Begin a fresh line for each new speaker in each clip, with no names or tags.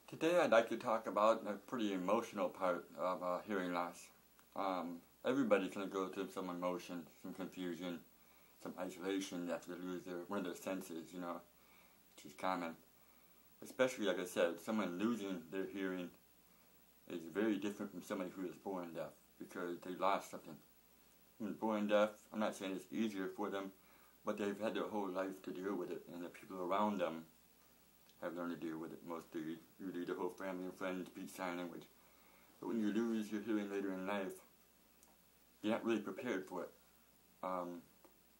Today I'd like to talk about a pretty emotional part of hearing loss. Everybody's going to go through some emotion, some confusion, some isolation after they lose one of their senses, which is common. Especially, like I said, someone losing their hearing is very different from somebody who is born deaf because they lost something. When born deaf, I'm not saying it's easier for them, but they've had their whole life to deal with it, and the people around them have learned to deal with it. Mostly, usually the whole family and friends speak sign language. But when you lose your hearing later in life, you're not really prepared for it.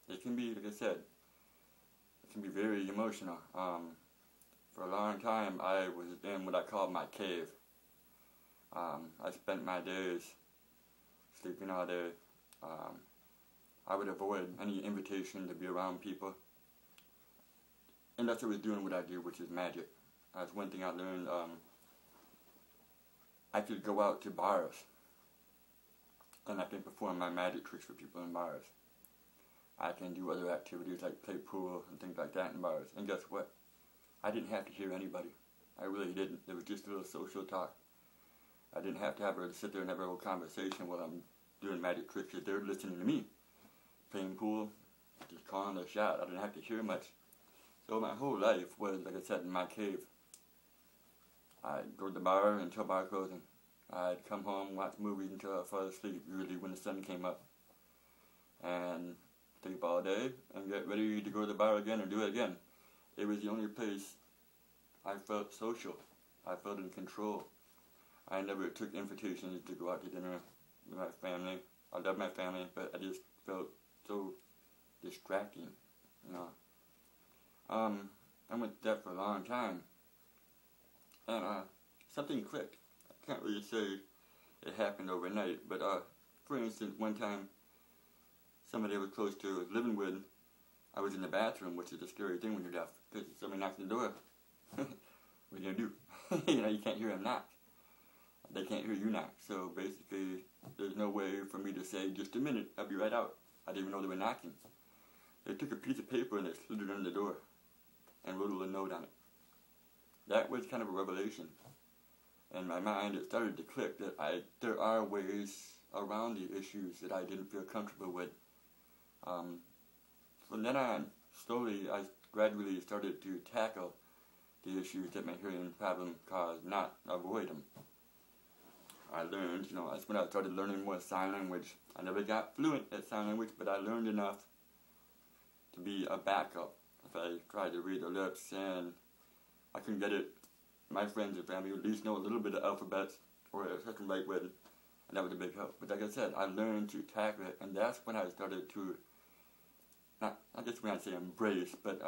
It can be, like I said, it can be very emotional. For a long time, I was in what I call my cave. I spent my days sleeping all day. I would avoid any invitation to be around people. And that's what I was doing what I do, which is magic. That's one thing I learned. I could go out to bars and I can perform my magic tricks for people in bars. I can do other activities like play pool and things like that in bars. And guess what? I didn't have to hear anybody. I really didn't. It was just a little social talk. I didn't have to sit there and have a little conversation while I'm doing magic tricks because they're listening to me. Playing pool, just calling their shot. I didn't have to hear much. So my whole life was, like I said, in my cave. I'd go to the bar until bar closing. I'd come home, watch movies until I fell asleep, usually when the sun came up. And sleep all day and get ready to go to the bar again and do it again. It was the only place I felt social. I felt in control. I never took invitations to go out to dinner with my family. I love my family, but I just felt so distracting, I went deaf for a long time, and something clicked. I can't really say it happened overnight, but for instance, one time, somebody I was close to was living with, I was in the bathroom, which is a scary thing when you're deaf, because somebody knocks on the door. What are you going to do? You can't hear them knock. They can't hear you knock, so basically, there's no way for me to say, just a minute, I'll be right out. I didn't even know they were knocking. They took a piece of paper and they slid it under the door and wrote a little note on it. That was kind of a revelation. In my mind, it started to click that there are ways around the issues that I didn't feel comfortable with. From then on, slowly, I gradually started to tackle the issues that my hearing problem caused, not avoid them. I learned, that's when I started learning more sign language. I never got fluent at sign language, but I learned enough to be a backup. If I tried to read the lips and I couldn't get it, my friends and family would at least know a little bit of alphabets or something like with, and that was a big help. But like I said, I learned to tackle it, and that's when I started to, not just when I say embrace, but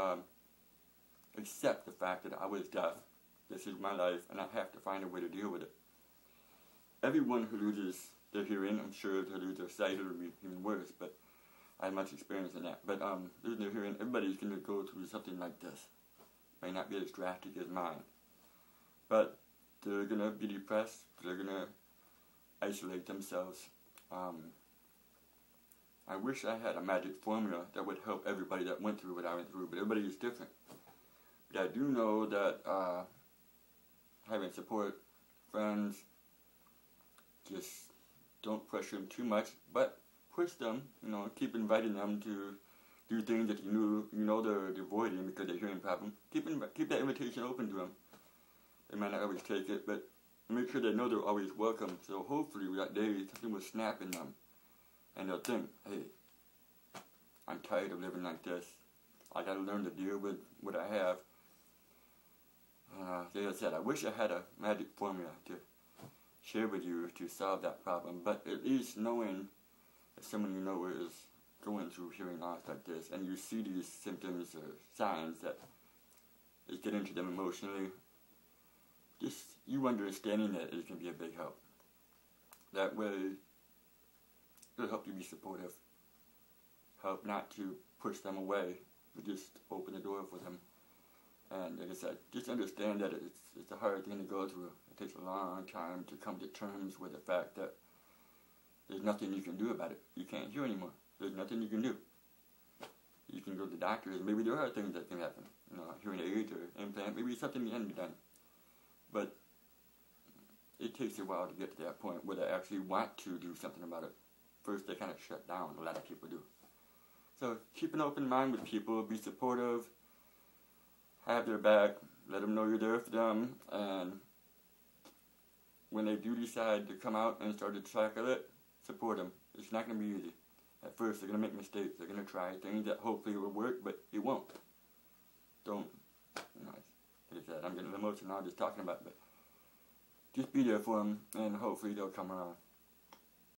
accept the fact that I was deaf. This is my life, and I have to find a way to deal with it. Everyone who loses their hearing, I'm sure to lose their sight, it'll be even worse, but I have much experience in that. But losing their hearing, everybody's going to go through something like this. May not be as drastic as mine. But they're going to be depressed, they're going to isolate themselves. I wish I had a magic formula that would help everybody that went through what I went through, but everybody is different. But I do know that having support, friends, just don't pressure them too much, but push them, keep inviting them to do things that you know they're avoiding because they're hearing problem. Keep that invitation open to them. They might not always take it, but make sure they know they're always welcome. So hopefully that day something will snap in them, and they'll think, hey, I'm tired of living like this. I got to learn to deal with what I have. Like I said, I wish I had a magic formula to share with you to solve that problem, but at least knowing that someone you know is going through hearing loss like this, and you see these symptoms or signs that is getting to them emotionally, just you understanding that it can be a big help. That way, it'll help you be supportive, help not to push them away, but just open the door for them. And like I said, just understand that it's a hard thing to go through. It takes a long time to come to terms with the fact that there's nothing you can do about it. You can't hear anymore. There's nothing you can do. You can go to the doctors. Maybe there are things that can happen. Hearing aids or implant. Maybe something can be done. But it takes a while to get to that point where they actually want to do something about it. First, they kind of shut down. A lot of people do. So keep an open mind with people. Be supportive. Have their back. Let them know you're there for them. And when they do decide to come out and start to tackle it, support them. It's not going to be easy. At first, they're going to make mistakes. They're going to try things that hopefully will work, but it won't. Don't, like I said, I'm getting emotional now just talking about it, but just be there for them, and hopefully they'll come around.